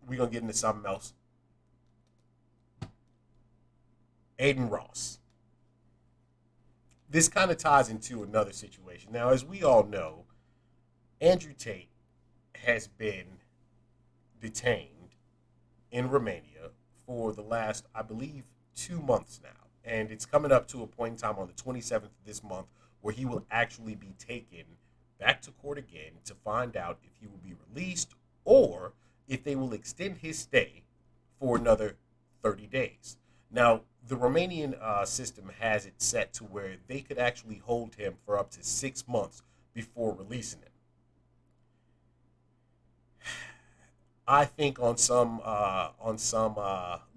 we're going to get into something else. Aiden Ross. This kind of ties into another situation. Now, as we all know, Andrew Tate has been detained in Romania for the last, I believe, 2 months now. And it's coming up to a point in time on the 27th of this month where he will actually be taken back to court again to find out if he will be released or if they will extend his stay for another 30 days. Now, the Romanian system has it set to where they could actually hold him for up to 6 months before releasing him. I think on some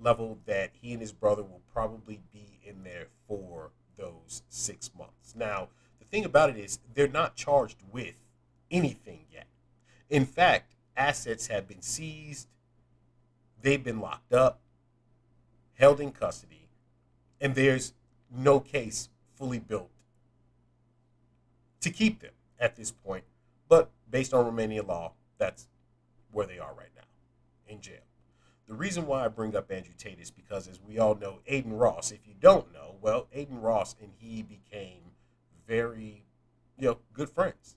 level that he and his brother will probably be in there for those 6 months. Now, the thing about it is they're not charged with anything yet. In fact, assets have been seized, they've been locked up, held in custody, and there's no case fully built to keep them at this point. But based on Romanian law, that's where they are right now, in jail. The reason why I bring up Andrew Tate is because, as we all know, Aiden Ross, if you don't know, well, Aiden Ross and he became very, good friends.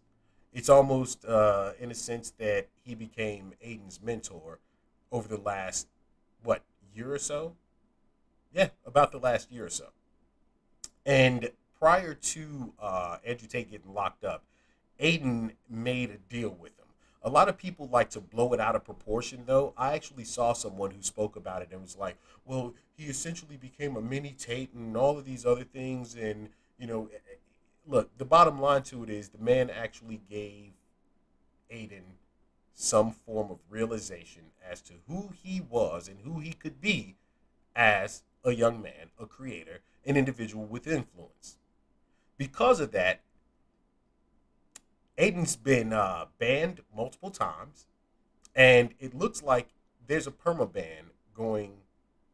It's almost in a sense that he became Aiden's mentor over the last, year or so? Yeah, about the last year or so. And prior to Andrew Tate getting locked up, Aiden made a deal with him. A lot of people like to blow it out of proportion, though. I actually saw someone who spoke about it and was like, well, he essentially became a mini Tate and all of these other things. And, look, the bottom line to it is the man actually gave Aiden some form of realization as to who he was and who he could be as a young man, a creator, an individual with influence. Because of that, Aiden's been banned multiple times, and it looks like there's a permaban going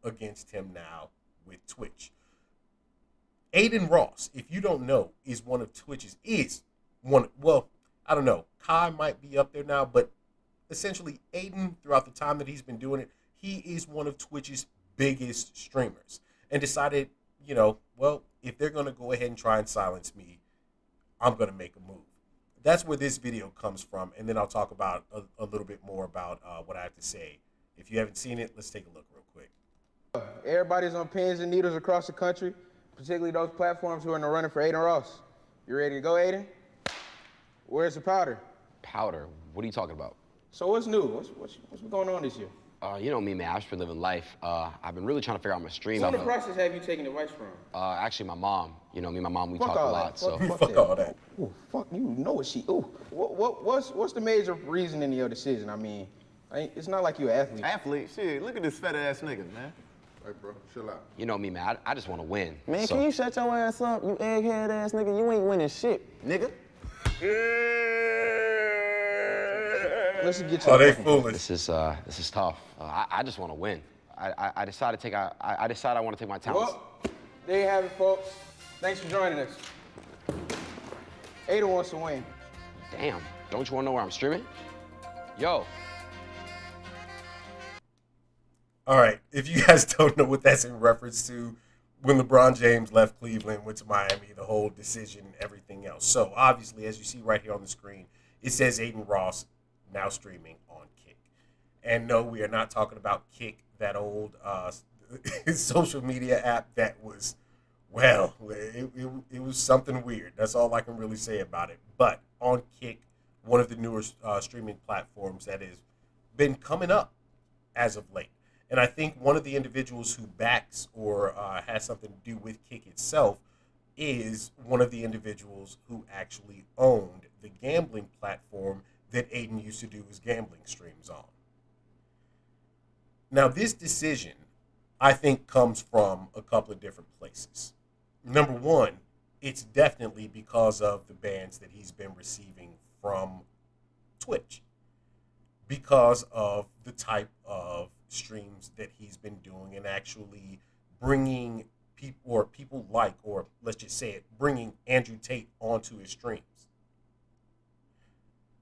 against him now with Twitch. Aiden Ross, if you don't know, is one of Twitch's, I don't know, Kai might be up there now, but essentially Aiden, throughout the time that he's been doing it, he is one of Twitch's biggest streamers, and decided, if they're going to go ahead and try and silence me, I'm going to make a move. That's where this video comes from, and then I'll talk about a little bit more about what I have to say. If you haven't seen it, let's take a look real quick. Everybody's on pins and needles across the country, particularly those platforms who are in the running for Aiden Ross. You ready to go, Aiden? Where's the powder? Powder? What are you talking about? So what's new? What's been going on this year? You know me, man. I've just been living life. I've been really trying to figure out my stream. Who in the process have you taken advice from? Actually, my mom. Me and my mom, we Fuck talk a all lot. that. So Fuck all that. Ooh, fuck, you know what she, ooh. What's the major reasoning in your decision? I mean, it's not like you're an athlete. Athlete? Shit, look at this fat ass nigga, man. Hey, bro, chill out. you know me, man. I just want to win. Man, so, can you shut your ass up, you egghead ass nigga? You ain't winning shit. Nigga? Let's just get you. Oh, they foolish. This is tough. I just want to win. I decided I want to take my talents. Well, there you have it, folks. Thanks for joining us. Aiden wants to win. Damn. Don't you want to know where I'm streaming? Yo. All right, if you guys don't know what that's in reference to, when LeBron James left Cleveland, went to Miami, the whole decision, everything else. So obviously, as you see right here on the screen, it says Aiden Ross now streaming on Kick. And no, we are not talking about Kick, that old social media app that was, it was something weird. That's all I can really say about it. But on Kick, one of the newer streaming platforms that has been coming up as of late. And I think one of the individuals who backs or has something to do with Kick itself is one of the individuals who actually owned the gambling platform that Aiden used to do his gambling streams on. Now, this decision, I think, comes from a couple of different places. Number one, it's definitely because of the bans that he's been receiving from Twitch, because of the type of streams that he's been doing and actually bringing people like, or let's just say it, bringing Andrew Tate onto his streams.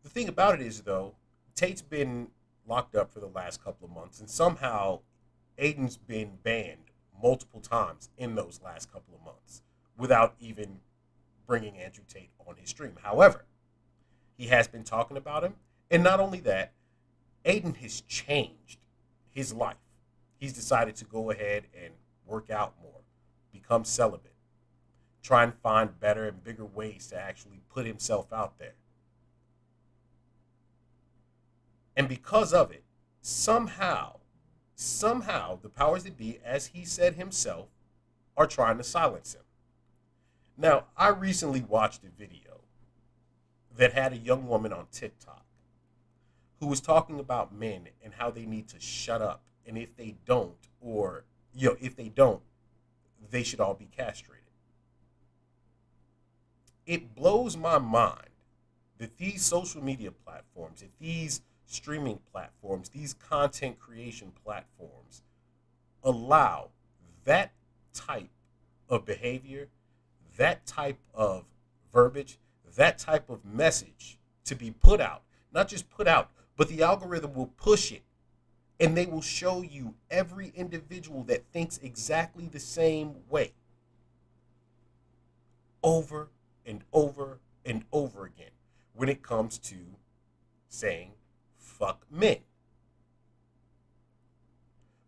The thing about it is, though, Tate's been locked up for the last couple of months, and somehow Aiden's been banned multiple times in those last couple of months without even bringing Andrew Tate on his stream. However, he has been talking about him, and not only that, Aiden has changed his life. He's decided to go ahead and work out more, become celibate, try and find better and bigger ways to actually put himself out there. And because of it, somehow, the powers that be, as he said himself, are trying to silence him. Now, I recently watched a video that had a young woman on TikTok who was talking about men and how they need to shut up. And if they don't, or, if they don't, they should all be castrated. It blows my mind that these social media platforms, that these streaming platforms, these content creation platforms allow that type of behavior, that type of verbiage, that type of message to be put out. Not just put out, but the algorithm will push it, and they will show you every individual that thinks exactly the same way over and over and over again when it comes to saying fuck men.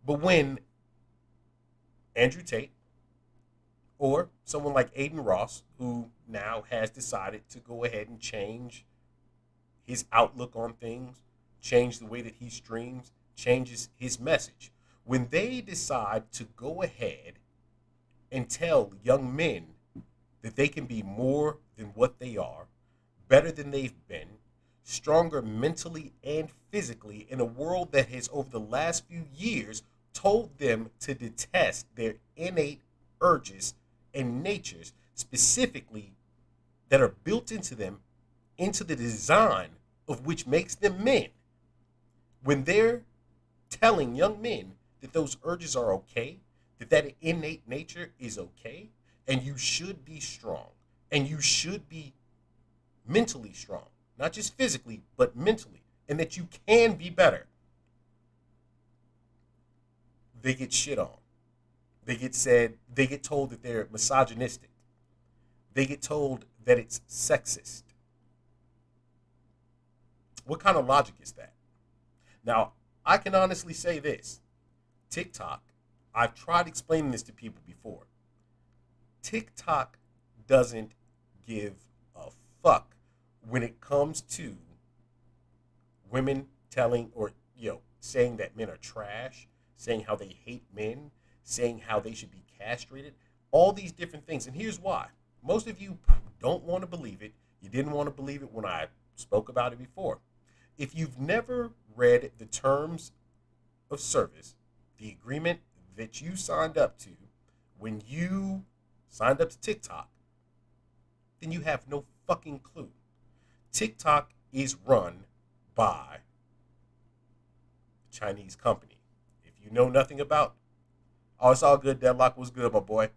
But when Andrew Tate or someone like Aiden Ross, who now has decided to go ahead and change his outlook on things, change the way that he streams, changes his message, when they decide to go ahead and tell young men that they can be more than what they are, better than they've been, stronger mentally and physically, in a world that has, over the last few years, told them to detest their innate urges and natures, specifically that are built into them, into the design of which makes them men. When they're telling young men that those urges are okay, that innate nature is okay, and you should be strong, and you should be mentally strong, not just physically, but mentally, and that you can be better, they get shit on. They get told that they're misogynistic. They get told that it's sexist. What kind of logic is that? Now, I can honestly say this. TikTok, I've tried explaining this to people before. TikTok doesn't give a fuck when it comes to women telling or saying that men are trash, saying how they hate men, saying how they should be castrated, all these different things. And here's why. Most of you don't want to believe it. You didn't want to believe it when I spoke about it before. If you've never read the terms of service, the agreement that you signed up to when you signed up to TikTok, then you have no fucking clue. TikTok is run by a Chinese company. If you know nothing about, oh, it's all good, Deadlock was good, my boy.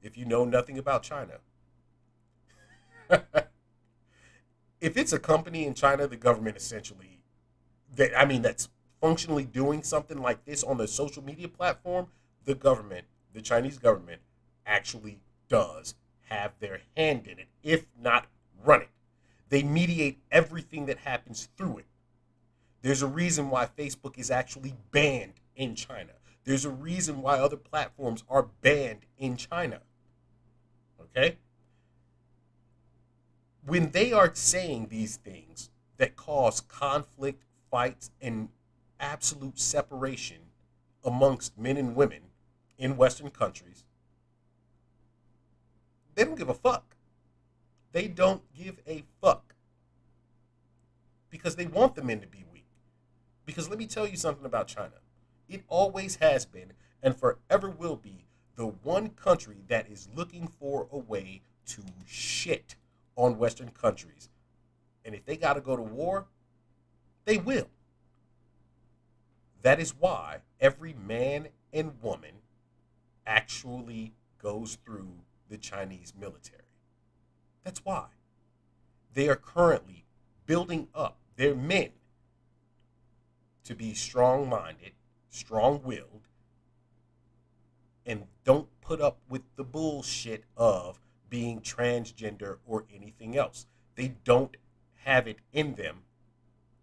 If you know nothing about China, if it's a company in China, the government essentially, that's functionally doing something like this on the social media platform, the Chinese government actually does have their hand in it, if not run it. They mediate everything that happens through it. There's a reason why Facebook is actually banned in China. There's a reason why other platforms are banned in China. Okay? When they are saying these things that cause conflict, fights, and absolute separation amongst men and women in Western countries, they don't give a fuck. They don't give a fuck. Because they want the men to be weak. Because let me tell you something about China. It always has been and forever will be the one country that is looking for a way to shit on Western countries. And if they got to go to war, they will. That is why every man and woman actually goes through the Chinese military. That's why. They are currently building up their men to be strong-minded, strong-willed, and don't put up with the bullshit of being transgender or anything else. They don't have it in them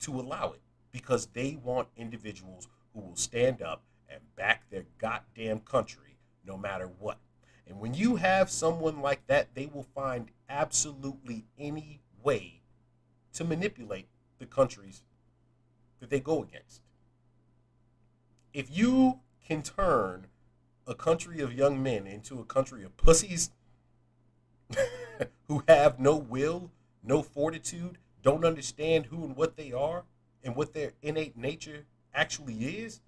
to allow it because they want individuals who will stand up and back their goddamn country no matter what. And when you have someone like that, they will find absolutely any way to manipulate the countries that they go against. If you can turn a country of young men into a country of pussies who have no will, no fortitude, don't understand who and what they are and what their innate nature actually is,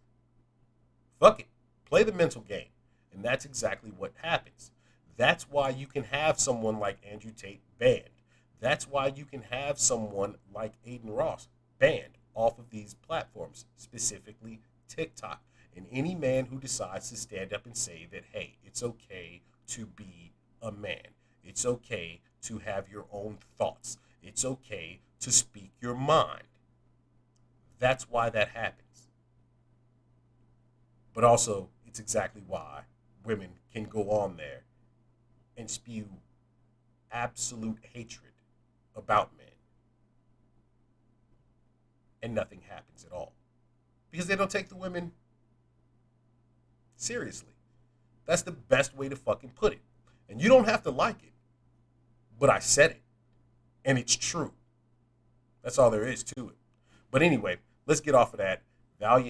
fuck it. Play the mental game. And that's exactly what happens. That's why you can have someone like Andrew Tate banned. That's why you can have someone like Aiden Ross banned off of these platforms, specifically TikTok. And any man who decides to stand up and say that, hey, it's okay to be a man. It's okay to have your own thoughts. It's okay to speak your mind. That's why that happens. But also, it's exactly why women can go on there and spew absolute hatred about men. And nothing happens at all. Because they don't take the women seriously. That's the best way to fucking put it. And you don't have to like it. But I said it. And it's true. That's all there is to it. But anyway, let's get off of that. Valiant